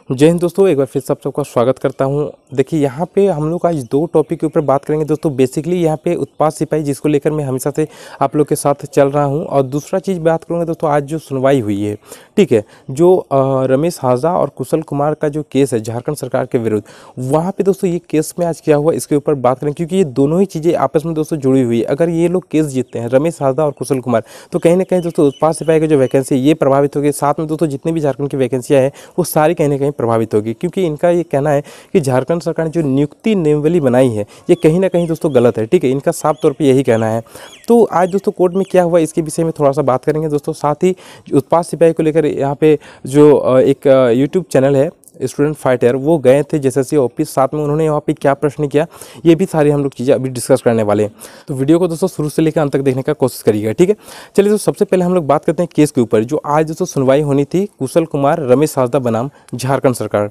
जय हिंद दोस्तों, एक बार फिर सबका स्वागत करता हूं। देखिए यहाँ पे हम लोग आज दो टॉपिक के ऊपर बात करेंगे दोस्तों। बेसिकली यहाँ पे उत्पाद सिपाही, जिसको लेकर मैं हमेशा से आप लोग के साथ चल रहा हूं, और दूसरा चीज़ बात करूँगा दोस्तों, आज जो सुनवाई हुई है, ठीक है, जो रमेश हाजरा और कुशल कुमार का जो केस है झारखंड सरकार के विरुद्ध, वहाँ पर दोस्तों ये केस में आज क्या हुआ इसके ऊपर बात करेंगे, क्योंकि ये दोनों ही चीज़ें आपस में दोस्तों जुड़ी हुई है। अगर ये लोग केस जीतते हैं, रमेश हाजरा और कुशल कुमार, तो कहीं ना कहीं दोस्तों उत्पाद सिपाही की जो वैकेंसी ये प्रभावित होगी। साथ में दोस्तों जितनी भी झारखंड की वैकेंसियाँ हैं वो सारी कहीं ना कहीं प्रभावित होगी, क्योंकि इनका ये कहना है कि झारखंड सरकार ने जो नियुक्ति नियमावली बनाई है ये कहीं ना कहीं दोस्तों गलत है, ठीक है। इनका साफ तौर पे यही कहना है। तो आज दोस्तों कोर्ट में क्या हुआ इसके विषय में थोड़ा सा बात करेंगे दोस्तों। साथ ही उत्पाद सिपाही को लेकर यहाँ पे जो एक यूट्यूब चैनल है स्टूडेंट फाइटर, वो गए थे जेएसएससी ऑफिस, साथ में उन्होंने वहाँ पे क्या प्रश्न किया, ये भी सारी हम लोग चीज़ें अभी डिस्कस करने वाले हैं। तो वीडियो को दोस्तों शुरू से लेकर अंत तक देखने का कोशिश करिएगा, ठीक है। चलिए दोस्तों, सबसे पहले हम लोग बात करते हैं केस के ऊपर, जो आज दोस्तों सुनवाई होनी थी कुशल कुमार रमेश हाजरा बनाम झारखंड सरकार।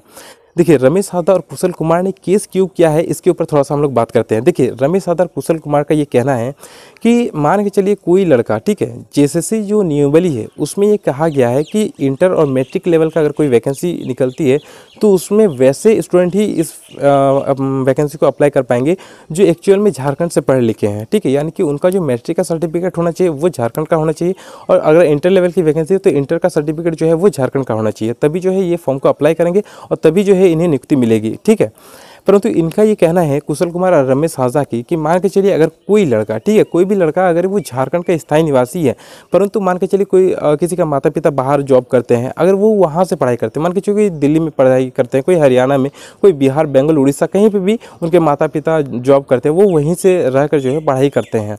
देखिए रमेश हाजरा और कुशल कुमार ने केस क्यों किया है इसके ऊपर थोड़ा सा हम लोग बात करते हैं। देखिए रमेश हाजरा और कुशल कुमार का ये कहना है कि मान के चलिए कोई लड़का, ठीक है, जेएसएससी जो नियमावली है उसमें ये कहा गया है कि इंटर और मैट्रिक लेवल का अगर कोई वैकेंसी निकलती है तो उसमें वैसे स्टूडेंट ही इस वैकेंसी को अप्लाई कर पाएंगे जो एक्चुअल में झारखंड से पढ़े लिखे हैं, ठीक है। यानी कि उनका जो मैट्रिक का सर्टिफिकेट होना चाहिए वो झारखंड का होना चाहिए, और अगर इंटर लेवल की वैकेंसी है तो इंटर का सर्टिफिकेट जो है वो झारखंड का होना चाहिए, तभी जो है ये फॉर्म को अप्लाई करेंगे और तभी जो है इन्हें नियुक्ति मिलेगी, ठीक है। परंतु इनका ये कहना है कुशल कुमार और रमेश हाजरा की कि मान के चलिए अगर कोई लड़का, ठीक है, कोई भी लड़का अगर वो झारखंड का स्थायी निवासी है, परंतु मान के चलिए कोई किसी का माता पिता बाहर जॉब करते हैं, अगर वो वहाँ से पढ़ाई करते हैं, मान के चलिए दिल्ली में पढ़ाई करते हैं, कोई हरियाणा में, कोई बिहार, बंगाल, उड़ीसा, कहीं पर भी उनके माता पिता जॉब करते हैं, वो वहीं से रहकर जो है पढ़ाई करते हैं,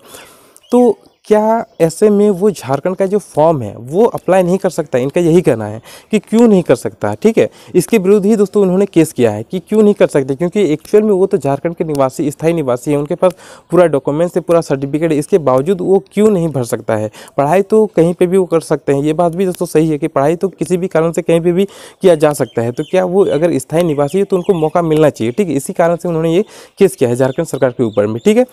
तो क्या ऐसे में वो झारखंड का जो फॉर्म है वो अप्लाई नहीं कर सकता? इनका यही कहना है कि क्यों नहीं कर सकता, ठीक है। इसके विरुद्ध ही दोस्तों उन्होंने केस किया है कि क्यों नहीं कर सकते, क्योंकि एक्चुअल में वो तो झारखंड के निवासी, स्थायी निवासी है, उनके पास पूरा डॉक्यूमेंट्स है, पूरा सर्टिफिकेट है, इसके बावजूद वो क्यों नहीं भर सकता है। पढ़ाई तो कहीं पर भी वो कर सकते हैं, ये बात भी दोस्तों सही है कि पढ़ाई तो किसी भी कारण से कहीं पर भी किया जा सकता है, तो क्या वो अगर स्थायी निवासी है तो उनको मौका मिलना चाहिए, ठीक है। इसी कारण से उन्होंने ये केस किया है झारखंड सरकार के ऊपर में, ठीक है।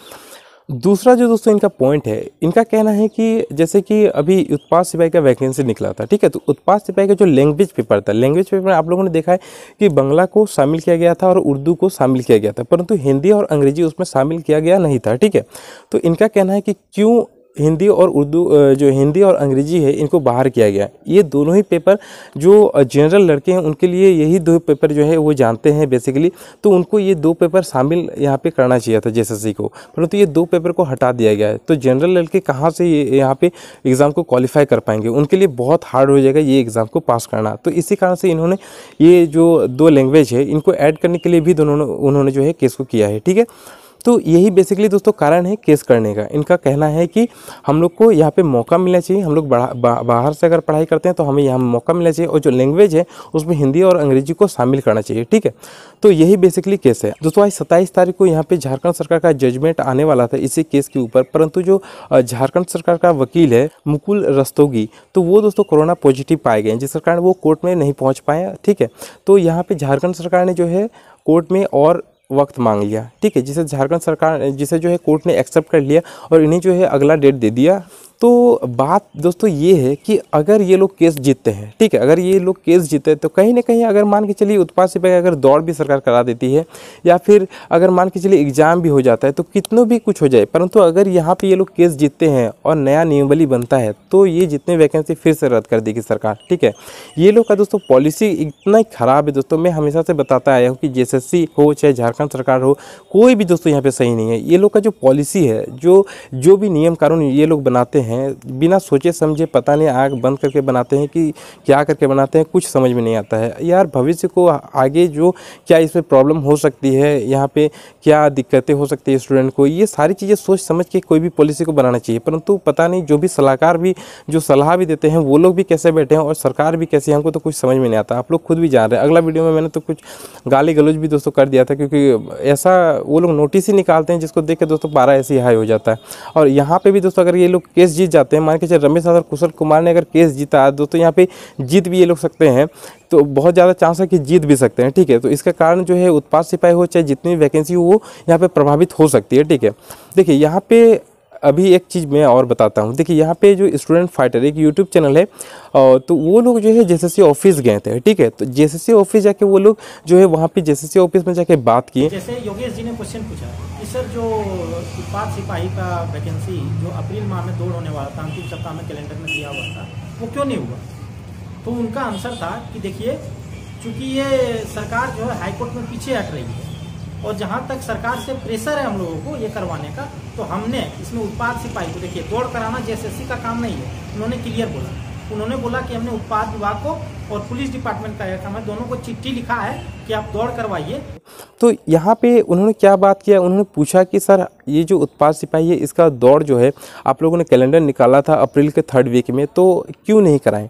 दूसरा जो दोस्तों इनका पॉइंट है, इनका कहना है कि जैसे कि अभी उत्पाद सिपाही का वैकेंसी निकला था, ठीक है, तो उत्पाद सिपाही का जो लैंग्वेज पेपर था, लैंग्वेज पेपर में आप लोगों ने देखा है कि बांग्ला को शामिल किया गया था और उर्दू को शामिल किया गया था, परंतु हिंदी और अंग्रेजी उसमें शामिल किया गया नहीं था, ठीक है। तो इनका कहना है कि क्यों हिंदी और उर्दू, जो हिंदी और अंग्रेजी है, इनको बाहर किया गया। ये दोनों ही पेपर जो जनरल लड़के हैं उनके लिए यही दो पेपर जो है वो जानते हैं बेसिकली, तो उनको ये दो पेपर शामिल यहाँ पे करना चाहिए था जेएसएससी को, परंतु ये दो पेपर को हटा दिया गया है। तो जनरल लड़के कहाँ से यहाँ पे एग्ज़ाम को क्वालिफाई कर पाएंगे, उनके लिए बहुत हार्ड हो जाएगा ये एग्ज़ाम को पास करना। तो इसी कारण से इन्होंने ये जो दो लैंग्वेज है इनको ऐड करने के लिए भी दोनों उन्होंने जो है केस को किया है, ठीक है। तो यही बेसिकली दोस्तों कारण है केस करने का। इनका कहना है कि हम लोग को यहाँ पे मौका मिलना चाहिए, हम लोग बाहर से अगर पढ़ाई करते हैं तो हमें यहाँ मौका मिलना चाहिए, और जो लैंग्वेज है उसमें हिंदी और अंग्रेजी को शामिल करना चाहिए, ठीक है। तो यही बेसिकली केस है दोस्तों। आज 27 तारीख को यहाँ पे झारखंड सरकार का जजमेंट आने वाला था इसी केस के ऊपर, परंतु जो झारखंड सरकार का वकील है मुकुल रस्तोगी, तो वो दोस्तों कोरोना पॉजिटिव पाए गए, जिस कारण वो कोर्ट में नहीं पहुँच पाए, ठीक है। तो यहाँ पे झारखंड सरकार ने जो है कोर्ट में और वक्त मांग लिया, ठीक है, जिसे झारखंड सरकार, जिसे जो है कोर्ट ने एक्सेप्ट कर लिया और इन्हें जो है अगला डेट दे दिया। तो बात दोस्तों ये है कि अगर ये लोग केस जीतते हैं, ठीक है, अगर ये लोग केस जीतते हैं तो कहीं ना कहीं अगर मान के चलिए उत्पाद सिपाही अगर दौड़ भी सरकार करा देती है, या फिर अगर मान के चलिए एग्जाम भी हो जाता है, तो कितनों भी कुछ हो जाए, परंतु अगर यहाँ पे ये लोग केस जीतते हैं और नया नियमावली बनता है तो ये जितने वैकेंसी फिर से रद्द कर देगी सरकार, ठीक है। ये लोग का दोस्तों पॉलिसी इतना ही खराब है दोस्तों, मैं हमेशा से बताता आया हूँ कि जेएसएससी हो चाहे झारखंड सरकार हो, कोई भी दोस्तों यहाँ पे सही नहीं है। ये लोग का जो पॉलिसी है, जो भी नियम कानून ये लोग बनाते हैं बिना सोचे समझे, पता नहीं आँख बंद करके बनाते हैं कि क्या करके बनाते हैं, कुछ समझ में नहीं आता है यार। भविष्य को आगे जो क्या इसमें प्रॉब्लम हो सकती है, यहाँ पे क्या दिक्कतें हो सकती है स्टूडेंट को, ये सारी चीज़ें सोच समझ के कोई भी पॉलिसी को बनाना चाहिए, परंतु पता नहीं जो भी सलाहकार भी जो सलाह भी देते हैं वो लोग भी कैसे बैठे हैं और सरकार भी कैसी है, हमको तो कुछ समझ में नहीं आता। आप लोग खुद भी जान रहे हैं, अगला वीडियो में मैंने तो कुछ गाली गलौज भी दोस्तों कर दिया था, क्योंकि ऐसा वो लोग नोटिस ही निकालते हैं जिसको देख के दोस्तों पारा ऐसे ही हाई हो जाता है। और यहाँ पे भी दोस्तों अगर ये लोग केस जीत जाते हैं, मान के चलिए रमेश हाजरा कुशल कुमार ने अगर केस जीता दोस्तों, यहाँ पे जीत भी ये लोग सकते हैं, तो बहुत ज़्यादा चांस है कि जीत भी सकते हैं, ठीक है। तो इसका कारण जो है उत्पाद सिपाही हो चाहे जितनी वैकेंसी हो वो यहाँ पे प्रभावित हो सकती है, ठीक है। देखिए यहाँ पे अभी एक चीज़ मैं और बताता हूँ। देखिए यहाँ पे जो स्टूडेंट फाइटर एक यूट्यूब चैनल है, तो वो लोग जो है जेएसएससी ऑफिस गए थे, ठीक है। तो जेएसएससी ऑफिस जाके वो लोग जो है वहाँ पे जेएसएससी ऑफिस में जाके बात किए। जैसे योगेश जी ने क्वेश्चन पूछा कि सर जो उत्पाद सिपाही का वैकेंसी जो अप्रैल माह में दौड़ होने वाला था, अंतिम सप्ताह में कैलेंडर में दिया हुआ था, वो क्यों नहीं हुआ? तो उनका आंसर था कि देखिए, चूंकि ये सरकार जो है हाईकोर्ट में पीछे हट रही है और जहाँ तक सरकार से प्रेशर है हम लोगों को ये करवाने का, तो हमने इसमें उत्पाद सिपाही को, देखिए दौड़ कराना जेएसएससी का काम नहीं है, उन्होंने क्लियर बोला। उन्होंने बोला कि हमने उत्पाद विभाग को और पुलिस डिपार्टमेंट का काम है, दोनों को चिट्ठी लिखा है कि आप दौड़ करवाइए। तो यहाँ पे उन्होंने क्या बात किया, उन्होंने पूछा कि सर ये जो उत्पाद सिपाही है इसका दौड़ जो है आप लोगों ने कैलेंडर निकाला था अप्रैल के 3rd वीक में, तो क्यों नहीं कराएं?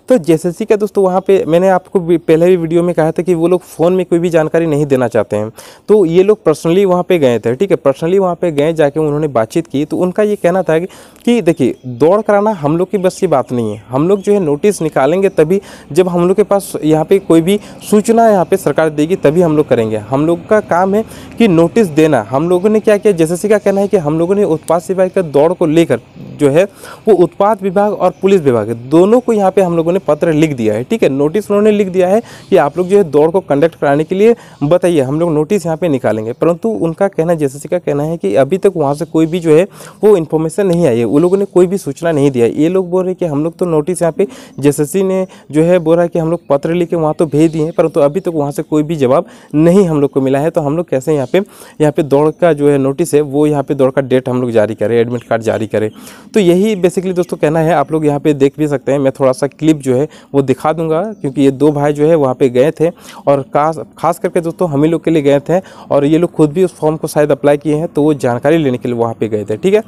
तो जेएसएससी का दोस्तों वहाँ पे मैंने आपको पहले भी वीडियो में कहा था कि वो लोग फ़ोन में कोई भी जानकारी नहीं देना चाहते हैं। तो ये लोग पर्सनली वहाँ पे गए थे, ठीक है, पर्सनली वहाँ पे गए, जाके उन्होंने बातचीत की। तो उनका ये कहना था कि देखिए दौड़ कराना हम लोग की बस की बात नहीं है, हम लोग जो है नोटिस निकालेंगे तभी, जब हम लोग के पास यहाँ पे कोई भी सूचना यहाँ पे सरकार देगी तभी हम लोग करेंगे। हम लोग का काम है कि नोटिस देना। हम लोगों ने क्या किया, जेएसएससी का कहना है कि हम लोगों ने उत्पाद सिपाही का दौड़ को लेकर जो है वो उत्पाद विभाग और पुलिस विभाग दोनों को यहाँ पे हम लोगों ने पत्र लिख दिया है, ठीक है, नोटिस उन्होंने लिख दिया है कि आप लोग जो है दौड़ को कंडक्ट कराने के लिए बताइए, हम लोग नोटिस यहाँ पे निकालेंगे। परंतु उनका कहना, जेएसएससी का कहना है कि अभी तक वहाँ से कोई भी जो है वो इन्फॉर्मेशन नहीं आई है, वो लोगों ने कोई भी सूचना नहीं दिया है। ये लोग बोल रहे हैं कि हम लोग तो नोटिस यहाँ पे जेएसएससी ने जो है बोल रहा है कि हम लोग पत्र लिख के वहाँ तो भेज दिए हैं, परंतु अभी तक वहाँ से कोई भी जवाब नहीं हम लोग को मिला है। तो हम लोग कैसे यहाँ पे दौड़ का जो है नोटिस है वो यहाँ पे दौड़ का डेट हम लोग जारी करें, एडमिट कार्ड जारी करें। तो यही बेसिकली दोस्तों कहना है। आप लोग यहाँ पे देख भी सकते हैं, मैं थोड़ा सा क्लिप जो है वो दिखा दूंगा, क्योंकि ये दो भाई जो है वहाँ पे गए थे और खास करके दोस्तों हम ही लोग के लिए गए थे, और ये लोग खुद भी उस फॉर्म को शायद अप्लाई किए हैं, तो वो जानकारी लेने के लिए वहाँ पे गए थे, ठीक है।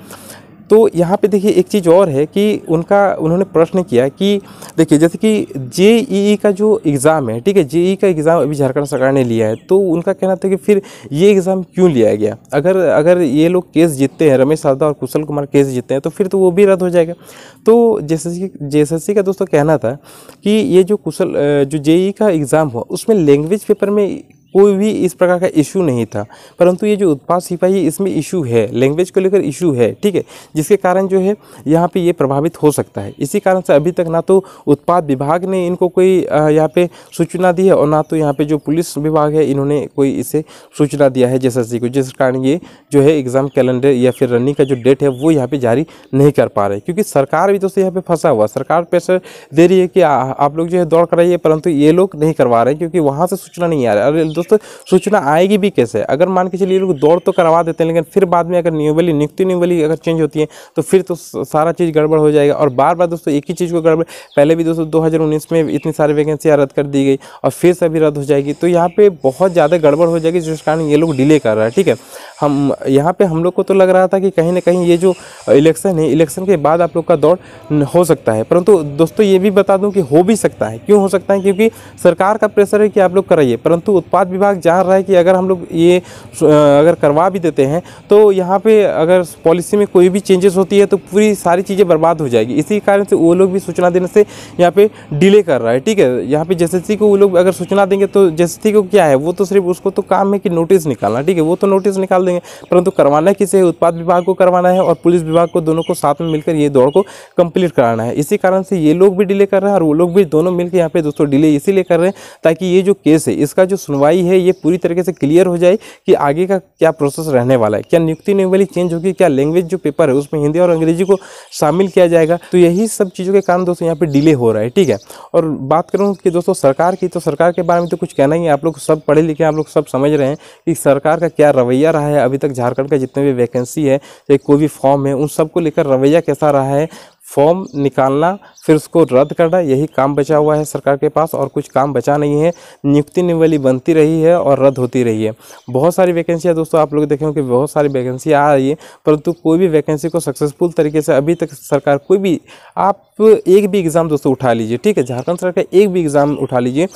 तो यहाँ पे देखिए एक चीज़ और है कि उन्होंने प्रश्न किया कि देखिए जैसे कि जेईई का जो एग्ज़ाम है, ठीक है, जेईई का एग्ज़ाम अभी झारखंड सरकार ने लिया है, तो उनका कहना था कि फिर ये एग्ज़ाम क्यों लिया गया? अगर ये लोग केस जीतते हैं, रमेश सारदा और कुशल कुमार केस जीतते हैं, तो फिर तो वो भी रद्द हो जाएगा। तो जेएसएससी का दोस्तों कहना था कि ये जो जेईई का एग्ज़ाम हुआ उसमें लैंग्वेज पेपर में कोई भी इस प्रकार का इशू नहीं था, परंतु ये जो उत्पाद सिपाही इसमें इशू है, लैंग्वेज को लेकर इशू है, ठीक है, जिसके कारण जो है यहाँ पे ये प्रभावित हो सकता है। इसी कारण से अभी तक ना तो उत्पाद विभाग ने इनको कोई यहाँ पे सूचना दी है, और ना तो यहाँ पे जो पुलिस विभाग है इन्होंने कोई इसे सूचना दिया है जेएसएससी को, जिस कारण ये जो है एग्ज़ाम कैलेंडर या फिर रनिंग का जो डेट है वो यहाँ पे जारी नहीं कर पा रहे, क्योंकि सरकार भी दोस्तों यहाँ पे फंसा हुआ। सरकार प्रेशर दे रही है कि आप लोग जो है दौड़ कराइए, परंतु ये लोग नहीं करवा रहे क्योंकि वहाँ से सूचना नहीं आ रहा है। दोस्तों सूचना आएगी भी कैसे? अगर मान के चलिए लोग दौड़ तो करवा देते हैं, लेकिन फिर बाद में अगर नियुक्ति निवली अगर चेंज होती है तो फिर तो सारा चीज़ गड़बड़ हो जाएगा। और बार बार दोस्तों एक ही चीज़ को गड़बड़, पहले भी दोस्तों 2019 में इतनी सारी वैकेंसियाँ रद्द कर दी गई और फिर से अभी रद्द हो जाएगी, तो यहाँ पे बहुत ज़्यादा गड़बड़ हो जाएगी, जिस कारण ये लोग डिले कर रहा है, ठीक है। हम लोग को तो लग रहा था कि कहीं ना कहीं ये जो इलेक्शन है, इलेक्शन के बाद आप लोग का दौड़ हो सकता है, परंतु दोस्तों ये भी बता दूं कि हो भी सकता है। क्यों हो सकता है? क्योंकि सरकार का प्रेशर है कि आप लोग कराइए, परंतु उत्पाद विभाग जान रहा है कि अगर हम लोग ये अगर करवा भी देते हैं तो यहाँ पे अगर पॉलिसी में कोई भी चेंजेस होती है तो पूरी सारी चीज़ें बर्बाद हो जाएगी। इसी कारण से वो लोग भी सूचना देने से यहाँ पे डिले कर रहा है, ठीक है। यहाँ पे जेएसएससी को वो लोग अगर सूचना देंगे तो जेएसएससी को क्या है, वो तो सिर्फ उसको तो काम है कि नोटिस निकालना, ठीक है, वो तो नोटिस निकाल देंगे, परंतु करवाना किसे है? उत्पाद विभाग को करवाना है और पुलिस विभाग को, दोनों को साथ में मिलकर ये दौड़ को कंप्लीट कराना है। इसी कारण से ये लोग भी डिले कर रहे हैं और वो लोग भी दोनों मिलकर यहाँ पे दोस्तों डिले इसीलिए कर रहे हैं ताकि ये जो केस है, इसका जो सुनवाई है ये पूरी तरीके से क्लियर हो जाए कि आगे का क्या प्रोसेस रहने वाला है, क्या नियुक्ति निवली चेंज होगी, क्या लैंग्वेज जो पेपर है उसमें हिंदी और अंग्रेजी को शामिल किया जाएगा। तो यही सब चीज़ों के कारण दोस्तों यहाँ पे डिले हो रहा है, ठीक है। और बात करूँ कि दोस्तों सरकार की, तो सरकार के बारे में तो कुछ कहना ही है, आप लोग सब पढ़े लिखे, आप लोग सब समझ रहे हैं कि सरकार का क्या रवैया रहा है अभी तक। झारखंड का जितने भी वैकेंसी है या कोई भी फॉर्म है उन सबको लेकर रवैया कैसा रहा है, फॉर्म निकालना फिर उसको रद्द करना, यही काम बचा हुआ है सरकार के पास और कुछ काम बचा नहीं है। नियुक्ति निवली बनती रही है और रद्द होती रही है। बहुत सारी वैकेंसियाँ दोस्तों आप लोग देखेंगे कि बहुत सारी वैकेंसी आ रही है, परंतु कोई भी वैकेंसी को सक्सेसफुल तरीके से अभी तक सरकार कोई भी, आप एक भी एग्ज़ाम दोस्तों उठा लीजिए, ठीक है, झारखंड सरकार का एक भी एग्ज़ाम उठा लीजिए,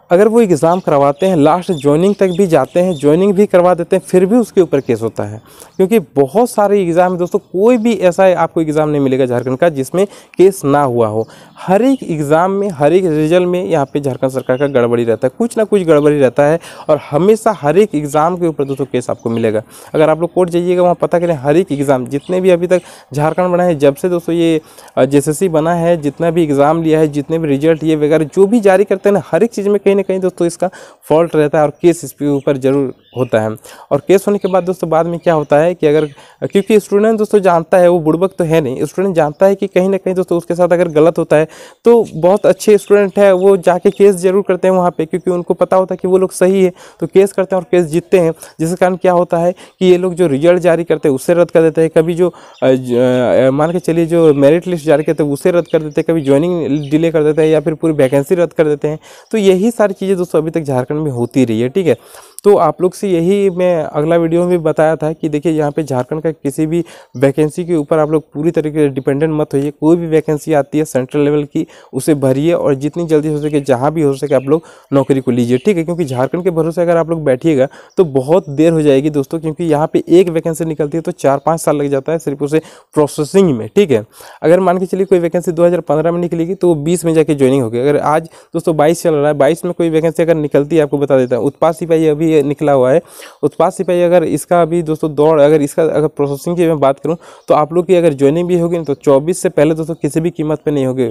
अगर वो एग्ज़ाम करवाते हैं, लास्ट ज्वाइनिंग तक भी जाते हैं, ज्वाइनिंग भी करवा देते हैं, फिर भी उसके ऊपर केस होता है। क्योंकि बहुत सारे एग्ज़ाम है दोस्तों, कोई भी ऐसा आपको एग्ज़ाम नहीं मिलेगा झारखंड का जिसमें केस ना हुआ हो। हर एक एग्ज़ाम में, हर एक रिजल्ट में यहाँ पे झारखंड सरकार का गड़बड़ी रहता है, कुछ ना कुछ गड़बड़ी रहता है। और हमेशा हर एक एग्ज़ाम के ऊपर दोस्तों केस आपको मिलेगा। अगर आप लोग कोर्ट जाइएगा, वहाँ पता करें हर एक एग्ज़ाम जितने भी अभी तक झारखंड बना है, जब से दोस्तों ये JSSC बना है, जितना भी एग्ज़ाम लिया है, जितने भी रिजल्ट ये वगैरह जो भी जारी करते हैं ना, हर एक चीज़ में कहीं ना कहीं दोस्तों इसका फॉल्ट रहता है और केस इसके ऊपर जरूर होता है। और केस होने के बाद दोस्तों बाद में क्या होता है कि अगर, क्योंकि स्टूडेंट दोस्तों जानता है, वो बुड़बक तो है नहीं, स्टूडेंट जानता है कि कहीं ना कहीं दोस्तों उसके साथ अगर गलत होता है तो बहुत अच्छे स्टूडेंट है वो जाके केस जरूर करते हैं वहाँ पे, क्योंकि उनको पता होता है कि वो लोग सही है, तो केस करते हैं और केस जीतते हैं। जिसके कारण क्या होता है कि ये लोग जो रिजल्ट जारी करते हैं उससे रद्द कर देते हैं, कभी जो मान के चलिए जो मेरिट लिस्ट जारी करते हैं उससे रद्द कर देते हैं, कभी ज्वाइनिंग डिले कर देते हैं या फिर पूरी वैकेंसी रद्द कर देते हैं। तो यही सारी चीज़ें दोस्तों अभी तक झारखंड में होती रही है, ठीक है। तो आप लोग से यही मैं अगला वीडियो में भी बताया था कि देखिए यहाँ पे झारखंड का किसी भी वैकेंसी के ऊपर आप लोग पूरी तरीके से डिपेंडेंट मत होइए। कोई भी वैकेंसी आती है सेंट्रल लेवल की, उसे भरिए और जितनी जल्दी हो सके, जहाँ भी हो सके आप लोग नौकरी को लीजिए, ठीक है। क्योंकि झारखंड के भरोसे अगर आप लोग बैठिएगा तो बहुत देर हो जाएगी दोस्तों, क्योंकि यहाँ पे एक वैकेंसी निकलती है तो 4-5 साल लग जाता है सिर्फ उसे प्रोसेसिंग में, ठीक है। अगर मान के चलिए कोई वैकेंसी 2015 में निकलेगी तो 20 में जाके ज्वाइनिंग होगी। अगर आज दोस्तों 22 चल रहा है, 22 में कोई वैकेंसी अगर निकलती है, आपको बता देता हूँ, उत्पाद सिपाही अभी निकला हुआ है। उत्पाद सिपाही अगर इसका अभी दोस्तों दौड़, अगर इसका अगर प्रोसेसिंग की मैं बात करूं तो आप लोग की अगर ज्वाइनिंग भी होगी तो 24 से पहले दोस्तों किसी भी कीमत पे नहीं होगी।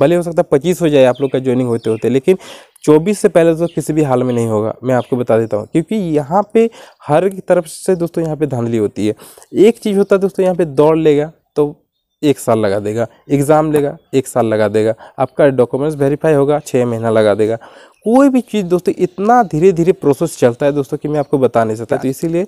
भले हो सकता है 25 हो जाए आप लोग का ज्वाइनिंग होते होते, लेकिन 24 से पहले तो किसी भी हाल में नहीं होगा, मैं आपको बता देता हूँ। क्योंकि यहाँ पे हर एक तरफ से दोस्तों यहाँ पे धांधली होती है। एक चीज़ होता है दोस्तों, यहाँ पे दौड़ लेगा तो 1 साल लगा देगा, एग्ज़ाम लेगा 1 साल लगा देगा, आपका डॉक्यूमेंट्स वेरीफाई होगा 6 महीना लगा देगा। कोई भी चीज़ दोस्तों इतना धीरे धीरे प्रोसेस चलता है दोस्तों कि मैं आपको बता नहीं सकता। तो इसीलिए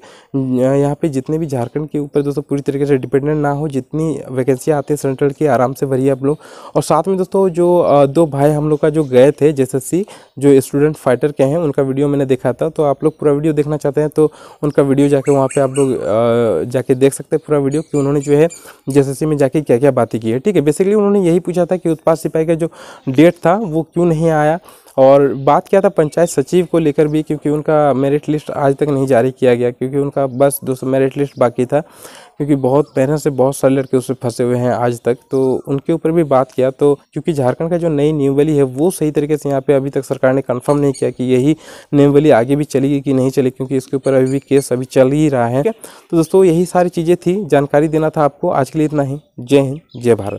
यहाँ पे जितने भी झारखंड के ऊपर दोस्तों पूरी तरीके से डिपेंडेंट ना हो, जितनी वैकेंसियाँ आती है सेंट्रल की आराम से भरिए आप लोग। और साथ में दोस्तों जो 2 भाई हम लोग का जो गए थे JSSC, जो स्टूडेंट फाइटर के हैं, उनका वीडियो मैंने देखा था। तो आप लोग पूरा वीडियो देखना चाहते हैं तो उनका वीडियो जाके वहाँ पर आप लोग जाके देख सकते हैं पूरा वीडियो, कि उन्होंने जो है JSSC में जाके क्या क्या बातें की है, ठीक है। बेसिकली उन्होंने यही पूछा था कि उत्पाद सिपाही का जो डेट था वो क्यों नहीं आया, और बात किया था पंचायत सचिव को लेकर भी, क्योंकि उनका मेरिट लिस्ट आज तक नहीं जारी किया गया, क्योंकि उनका बस दोस्तों मेरिट लिस्ट बाकी था। क्योंकि बहुत मेहनत से बहुत सारे लड़के उससे फंसे हुए हैं आज तक, तो उनके ऊपर भी बात किया। तो क्योंकि झारखंड का जो नई न्यूवली है वो सही तरीके से यहाँ पे अभी तक सरकार ने कंफर्म नहीं किया कि यही न्यूवली आगे भी चलेगी कि नहीं चलेगी, क्योंकि इसके ऊपर अभी भी केस अभी चल ही रहा है। तो दोस्तों यही सारी चीज़ें थी, जानकारी देना था आपको। आज के लिए इतना ही। जय हिंद, जय भारत।